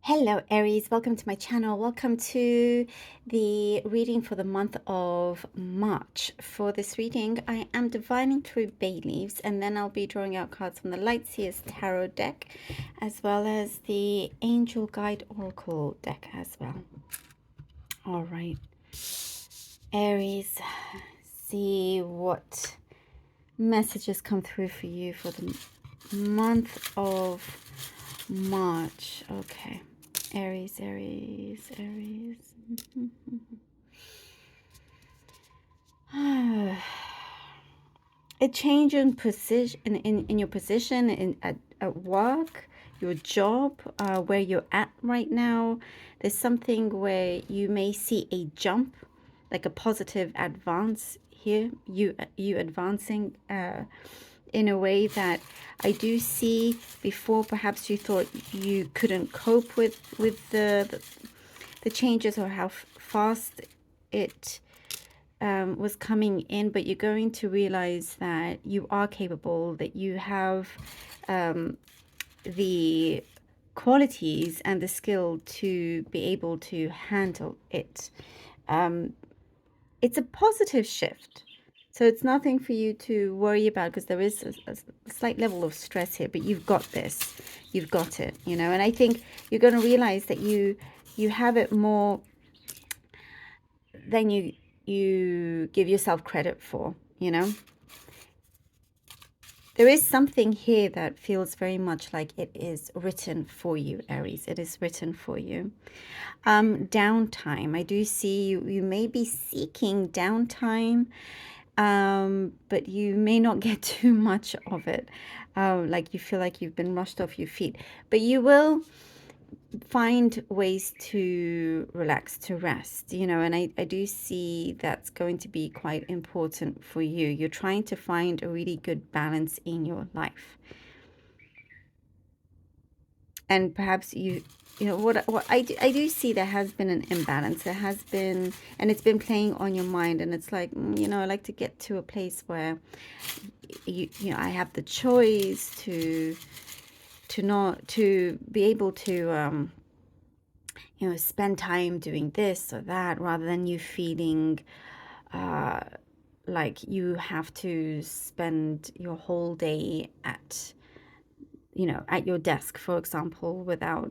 Hello Aries, welcome to my channel. Welcome to the reading for the month of March. For this reading, I am divining through bay leaves, and then I'll be drawing out cards from the Lightseers Tarot deck, as well as the Angel Guide Oracle deck as well. All right, Aries, see what messages come through for you for the month of March. Okay. Aries. A change in position in your position at work, your job, where you're at right now. There's something where you may see a jump, like a positive advance here. You advancing in a way that I do see before. Perhaps you thought you couldn't cope with the changes, or how fast it was coming in, but you're going to realize that you are capable, that you have the qualities and the skill to be able to handle it. It's a positive shift. So it's nothing for you to worry about, because there is a slight level of stress here, but you've got this. You've got it, you know. And I think you're going to realize that you have it more than you give yourself credit for, you know. There is something here that feels very much like it is written for you, Aries. It is written for you. Downtime. I do see you may be seeking downtime, but you may not get too much of it. Like you feel like you've been rushed off your feet. But you will find ways to relax, to rest, you know, and I do see that's going to be quite important for you. You're trying to find a really good balance in your life. And perhaps you know what I do see, there has been an imbalance. There has been, and it's been playing on your mind, and it's like, you know, I like to get to a place where you know, I have the choice to be able to you know, spend time doing this or that, rather than you feeling like you have to spend your whole day at, you know, at your desk, for example, without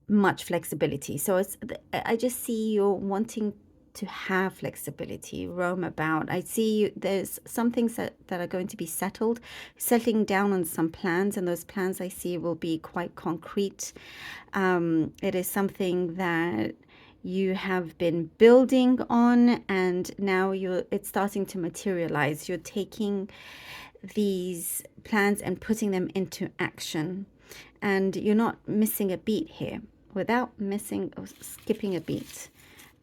much flexibility. So it's, I just see you wanting to have flexibility, roam about. I see there's some things that are going to be settling down on some plans, and those plans I see will be quite concrete. It is something that you have been building on, and now it's starting to materialize. You're taking these plans and putting them into action, and you're not missing a beat here. Without missing or skipping a beat,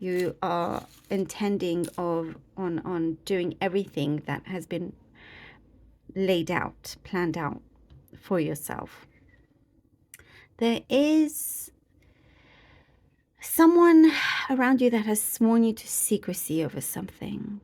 you are intending on doing everything that has been laid out, planned out for yourself. There is someone around you that has sworn you to secrecy over something.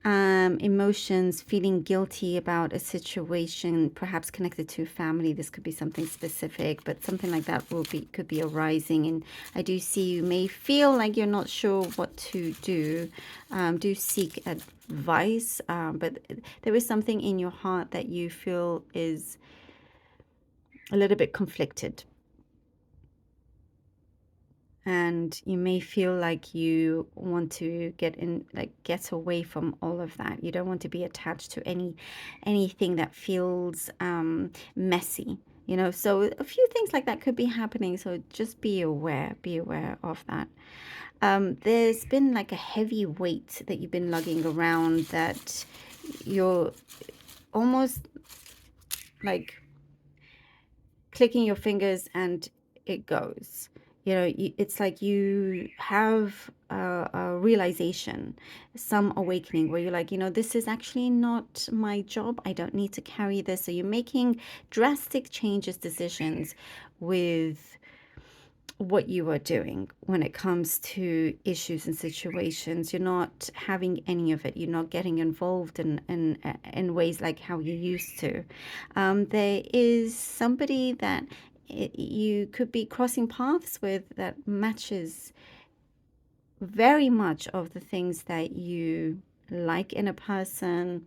Emotions, feeling guilty about a situation, perhaps connected to family. This could be something specific, but something like that could be arising. And I do see you may feel like you're not sure what to do. Do seek advice, but there is something in your heart that you feel is a little bit conflicted. And you may feel like you want to get away from all of that. You don't want to be attached to anything that feels messy, you know. So a few things like that could be happening. So just be aware of that. There's been like a heavy weight that you've been lugging around, that you're almost like clicking your fingers and it goes. You know, it's like you have a realization, some awakening, where you're like, you know, this is actually not my job. I don't need to carry this. So you're making drastic changes, decisions with what you are doing when it comes to issues and situations. You're not having any of it. You're not getting involved in ways like how you used to. There is somebody that you could be crossing paths with that matches very much of the things that you like in a person.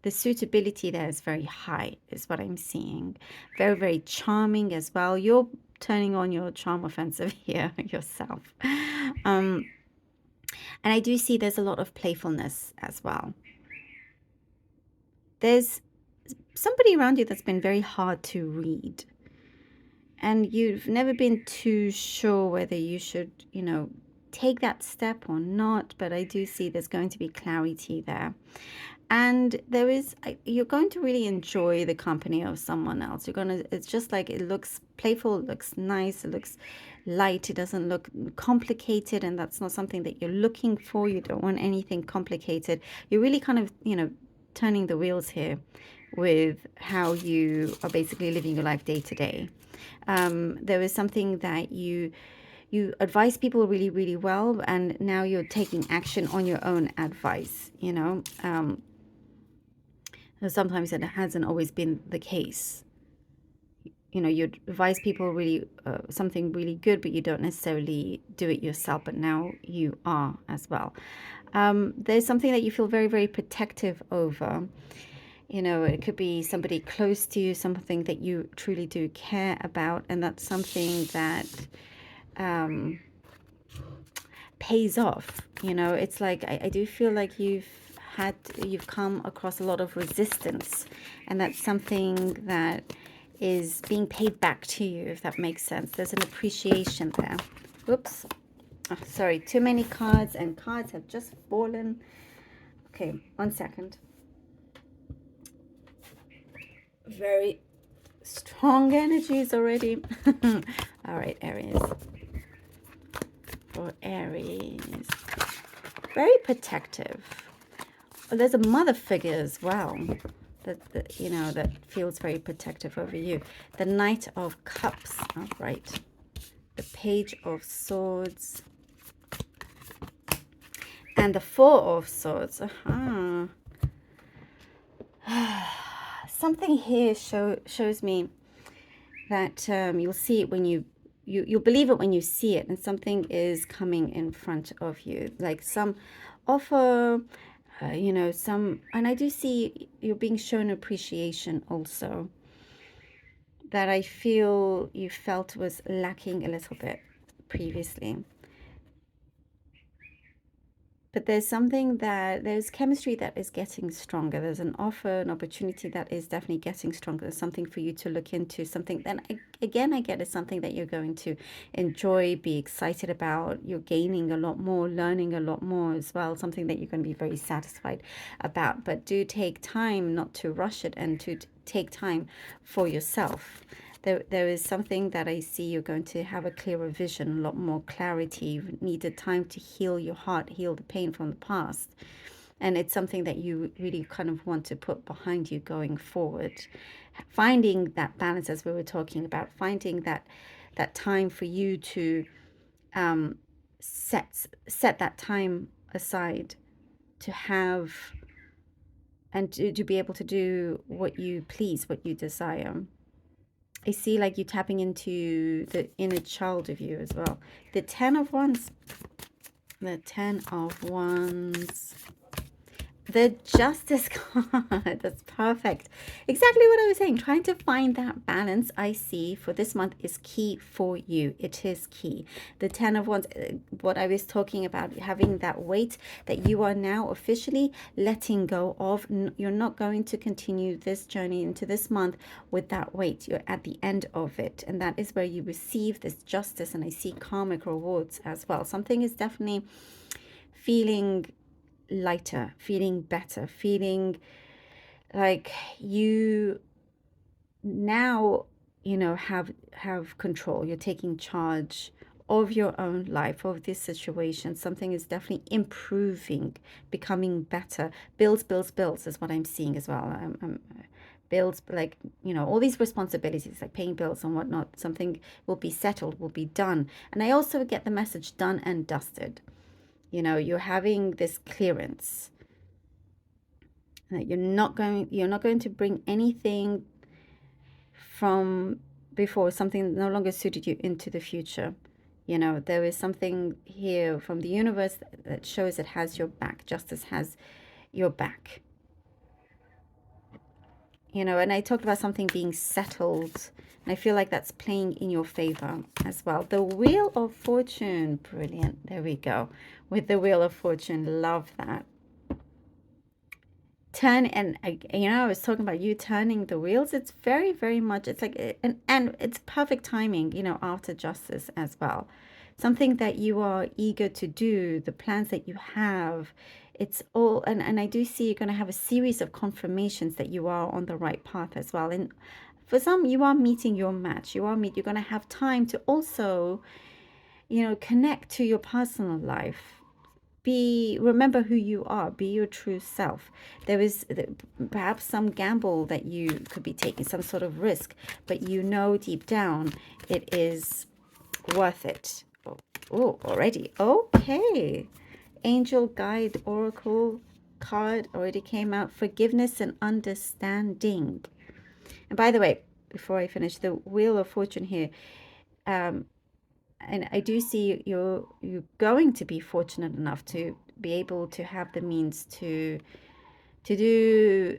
The suitability there is very high, is what I'm seeing. Very, very charming as well. You're turning on your charm offensive here yourself. Um, and I do see there's a lot of playfulness as well. There's somebody around you that's been very hard to read. And you've never been too sure whether you should, take that step or not. But I do see there's going to be clarity there. And you're going to really enjoy the company of someone else. It's just like, it looks playful, it looks nice, it looks light, it doesn't look complicated, and that's not something that you're looking for. You don't want anything complicated. You're really kind of, turning the wheels here with how you are basically living your life day to day. There is something that you advise people really, really well, and now you're taking action on your own advice, sometimes it hasn't always been the case. You advise people really something really good, but you don't necessarily do it yourself, but now you are as well. There's something that you feel very, very protective over. It could be somebody close to you, something that you truly do care about, and that's something that pays off. It's like, I do feel like you've come across a lot of resistance, and that's something that is being paid back to you, if that makes sense. There's an appreciation there. Whoops. Oh, sorry, too many cards, and cards have just fallen. Okay, 1 second. Very strong energies already. All right, Aries. For Aries, very protective. There's a mother figure as well that feels very protective over you. The Knight of Cups. All right. The Page of Swords and the Four of Swords. Something here shows me that you'll see it when you'll believe it when you see it, and something is coming in front of you, like some offer, and I do see you're being shown appreciation also, that I feel you felt was lacking a little bit previously. But there's chemistry that is getting stronger. There's an offer, an opportunity that is definitely getting stronger. There's something for you to look into, something then again I get is something that you're going to enjoy, be excited about. You're gaining a lot more, learning a lot more as well, something that you're going to be very satisfied about. But do take time not to rush it, and to take time for yourself. There is something that I see you're going to have a clearer vision, a lot more clarity. You've needed time to heal your heart, heal the pain from the past. And it's something that you really kind of want to put behind you going forward. Finding that balance, as we were talking about, finding that time for you to set that time aside to have, and to be able to do what you please, what you desire. I see like you tapping into the inner child of you as well. The 10 of Wands. The 10 of Wands. The Justice card. That's perfect. Exactly what I was saying. Trying to find that balance, I see, for this month is key for you. It is key. The 10 of Wands, what I was talking about, having that weight that you are now officially letting go of. You're not going to continue this journey into this month with that weight. You're at the end of it. And that is where you receive this justice. And I see karmic rewards as well. Something is definitely feeling lighter, feeling better, feeling like you now have control. You're taking charge of your own life, of this situation. Something is definitely improving, becoming better. Bills is what I'm seeing as well. Bills, like, all these responsibilities, like paying bills and whatnot. Something will be settled, will be done. And I also get the message done and dusted. You're having this clearance. That you're not going to bring anything from before, something no longer suited you into the future. You know, there is something here from the universe that shows it has your back. Justice has your back. You know, and I talked about something being settled, and I feel like that's playing in your favor as well. The Wheel of Fortune, brilliant. There we go. With the Wheel of Fortune, love that. Turn, and you know, I was talking about you turning the wheels. It's very, very much, it's like, and it's perfect timing, you know, after justice as well. Something that you are eager to do, the plans that you have, it's all, and I do see you're going to have a series of confirmations that you are on the right path as well. And for some, you are meeting your match. You're going to have time to also, you know, connect to your personal life. Remember who you are, be your true self. There is perhaps some gamble that you could be taking, some sort of risk, but you know deep down it is worth it. Oh, already. Okay. Angel Guide Oracle card already came out. Forgiveness and understanding. And by the way, before I finish, the Wheel of Fortune here, and I do see you're going to be fortunate enough to be able to have the means to do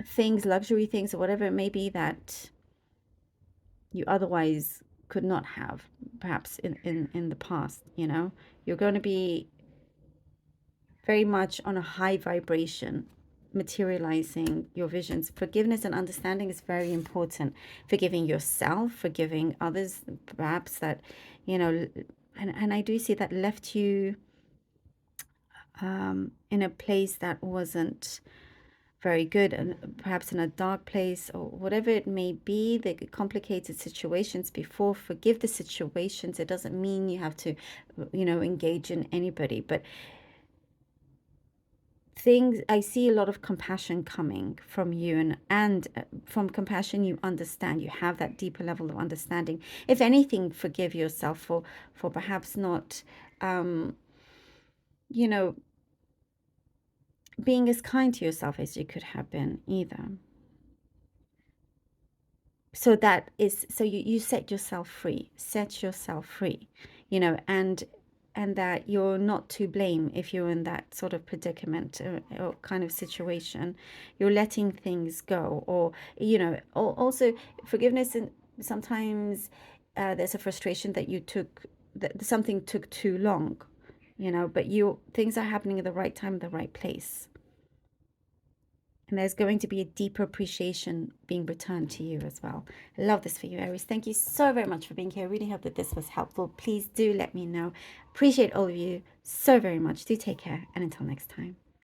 things, luxury things, or whatever it may be that you otherwise could not have, perhaps in the past. You know, you're going to be very much on a high vibration, materializing your visions. Forgiveness and understanding is very important. Forgiving yourself, forgiving others, perhaps that, you know, and I do see that left you in a place that wasn't very good, and perhaps in a dark place or whatever it may be, the complicated situations before. Forgive the situations. It doesn't mean you have to, you know, engage in anybody, but things, I see a lot of compassion coming from you, and from compassion you understand, you have that deeper level of understanding. If anything, forgive yourself for perhaps not you know, being as kind to yourself as you could have been either. So that is, so you set yourself free, you know, and that you're not to blame if you're in that sort of predicament, or kind of situation. You're letting things go, or, you know, also forgiveness. And sometimes there's a frustration that that something took too long, you know, but things are happening at the right time, the right place. And there's going to be a deeper appreciation being returned to you as well. I love this for you, Aries. Thank you so very much for being here. I really hope that this was helpful. Please do let me know. Appreciate all of you so very much. Do take care. And until next time.